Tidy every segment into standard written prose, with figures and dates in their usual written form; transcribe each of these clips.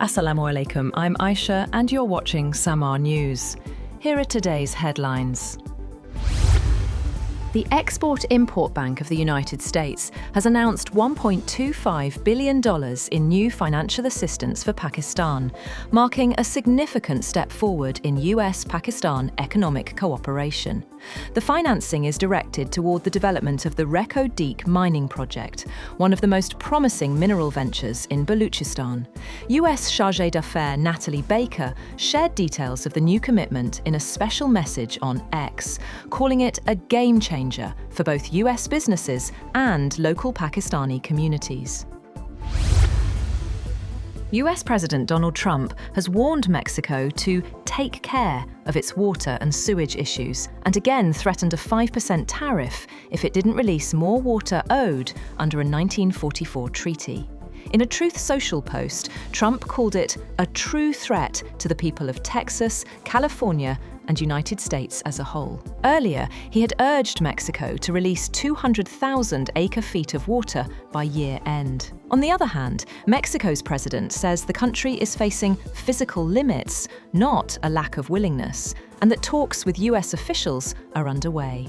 Assalamu alaikum, I'm Aisha and you're watching Samaa News. Here are today's headlines. The Export-Import Bank of the United States has announced $1.25 billion in new financial assistance for Pakistan, marking a significant step forward in US-Pakistan economic cooperation. The financing is directed toward the development of the Reko Diq mining project, one of the most promising mineral ventures in Balochistan. US Chargé d'Affaires Natalie Baker shared details of the new commitment in a special message on X, calling it a game changer for both US businesses and local Pakistani communities. US President Donald Trump has warned Mexico to take care of its water and sewage issues and again threatened a 5% tariff if it didn't release more water owed under a 1944 treaty. In a Truth Social post, Trump called it a true threat to the people of Texas, California, and United States as a whole. Earlier, he had urged Mexico to release 200,000 acre-feet of water by year-end. On the other hand, Mexico's president says the country is facing physical limits, not a lack of willingness, and that talks with US officials are underway.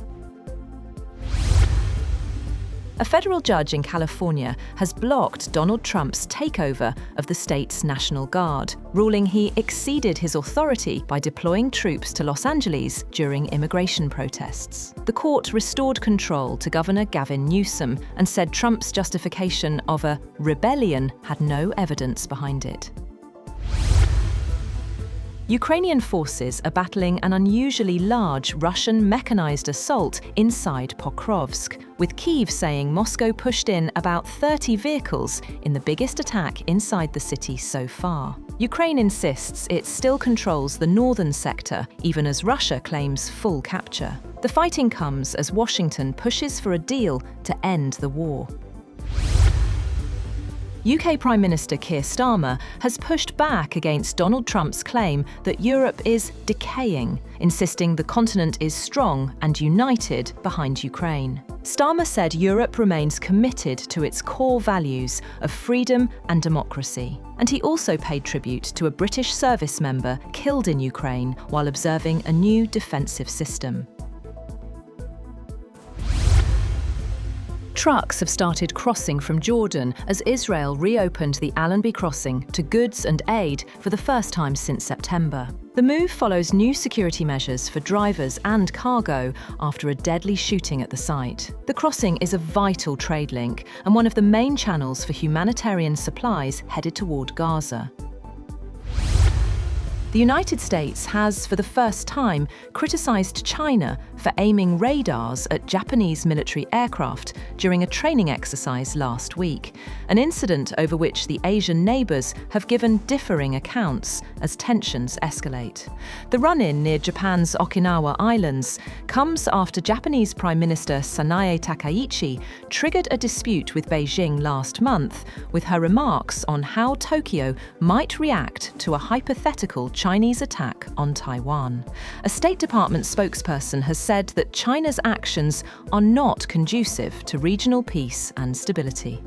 A federal judge in California has blocked Donald Trump's takeover of the state's National Guard, ruling he exceeded his authority by deploying troops to Los Angeles during immigration protests. The court restored control to Governor Gavin Newsom and said Trump's justification of a rebellion had no evidence behind it. Ukrainian forces are battling an unusually large Russian mechanized assault inside Pokrovsk, with Kyiv saying Moscow pushed in about 30 vehicles in the biggest attack inside the city so far. Ukraine insists it still controls the northern sector, even as Russia claims full capture. The fighting comes as Washington pushes for a deal to end the war. UK Prime Minister Keir Starmer has pushed back against Donald Trump's claim that Europe is decaying, insisting the continent is strong and united behind Ukraine. Starmer said Europe remains committed to its core values of freedom and democracy. And he also paid tribute to a British service member killed in Ukraine while observing a new defensive system. Trucks have started crossing from Jordan as Israel reopened the Allenby crossing to goods and aid for the first time since September. The move follows new security measures for drivers and cargo after a deadly shooting at the site. The crossing is a vital trade link and one of the main channels for humanitarian supplies headed toward Gaza. The United States has, for the first time, criticized China for aiming radars at Japanese military aircraft during a training exercise last week, an incident over which the Asian neighbors have given differing accounts as tensions escalate. The run-in near Japan's Okinawa Islands comes after Japanese Prime Minister Sanae Takaichi triggered a dispute with Beijing last month with her remarks on how Tokyo might react to a hypothetical Chinese attack on Taiwan. A State Department spokesperson has said that China's actions are not conducive to regional peace and stability.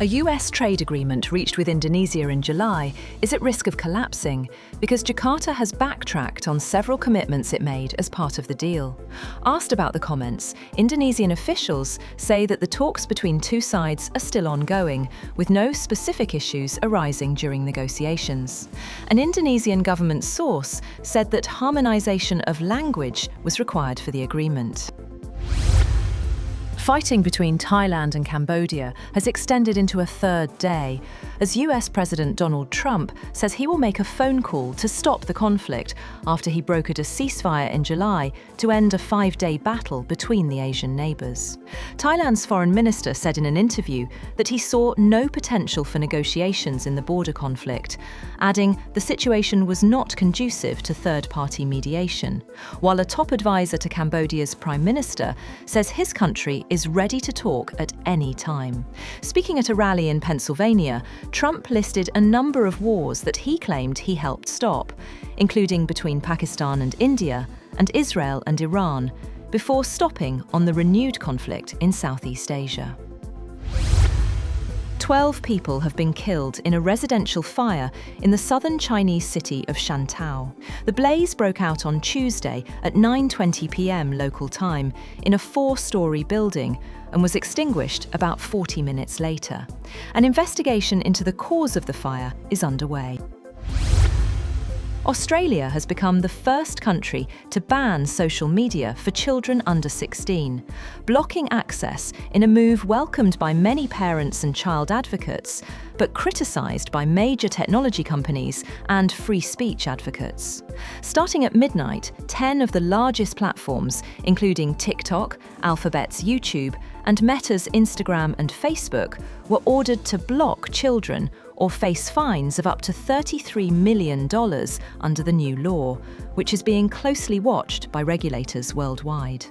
A US trade agreement reached with Indonesia in July is at risk of collapsing because Jakarta has backtracked on several commitments it made as part of the deal. Asked about the comments, Indonesian officials say that the talks between two sides are still ongoing, with no specific issues arising during negotiations. An Indonesian government source said that harmonization of language was required for the agreement. Fighting between Thailand and Cambodia has extended into a third day, as US President Donald Trump says he will make a phone call to stop the conflict after he brokered a ceasefire in July to end a 5-day battle between the Asian neighbours. Thailand's foreign minister said in an interview that he saw no potential for negotiations in the border conflict, adding the situation was not conducive to third-party mediation, while a top advisor to Cambodia's prime minister says his country is ready to talk at any time. Speaking at a rally in Pennsylvania, Trump listed a number of wars that he claimed he helped stop, including between Pakistan and India and Israel and Iran, before stopping on the renewed conflict in Southeast Asia. 12 people have been killed in a residential fire in the southern Chinese city of Shantou. The blaze broke out on Tuesday at 9:20 p.m. local time in a 4-story building and was extinguished about 40 minutes later. An investigation into the cause of the fire is underway. Australia has become the first country to ban social media for children under 16, blocking access in a move welcomed by many parents and child advocates, but criticised by major technology companies and free speech advocates. Starting at midnight, 10 of the largest platforms, including TikTok, Alphabet's YouTube, and Meta's Instagram and Facebook, were ordered to block children or face fines of up to $33 million under the new law, which is being closely watched by regulators worldwide.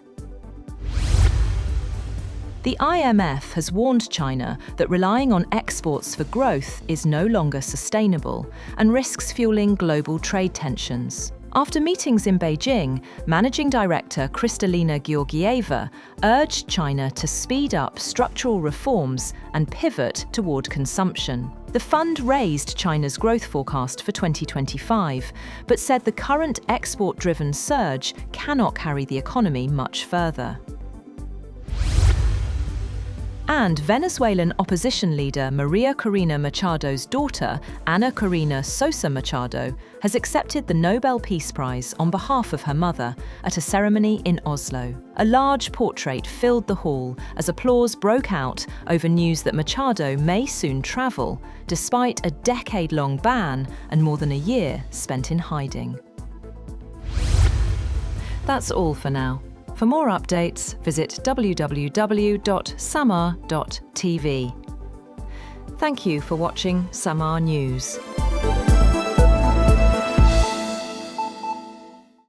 The IMF has warned China that relying on exports for growth is no longer sustainable and risks fueling global trade tensions. After meetings in Beijing, Managing Director Kristalina Georgieva urged China to speed up structural reforms and pivot toward consumption. The fund raised China's growth forecast for 2025, but said the current export-driven surge cannot carry the economy much further. And Venezuelan opposition leader Maria Corina Machado's daughter, Ana Corina Sosa Machado, has accepted the Nobel Peace Prize on behalf of her mother at a ceremony in Oslo. A large portrait filled the hall as applause broke out over news that Machado may soon travel, despite a decade-long ban and more than a year spent in hiding. That's all for now. For more updates, visit www.samaa.tv. Thank you for watching Samaa News.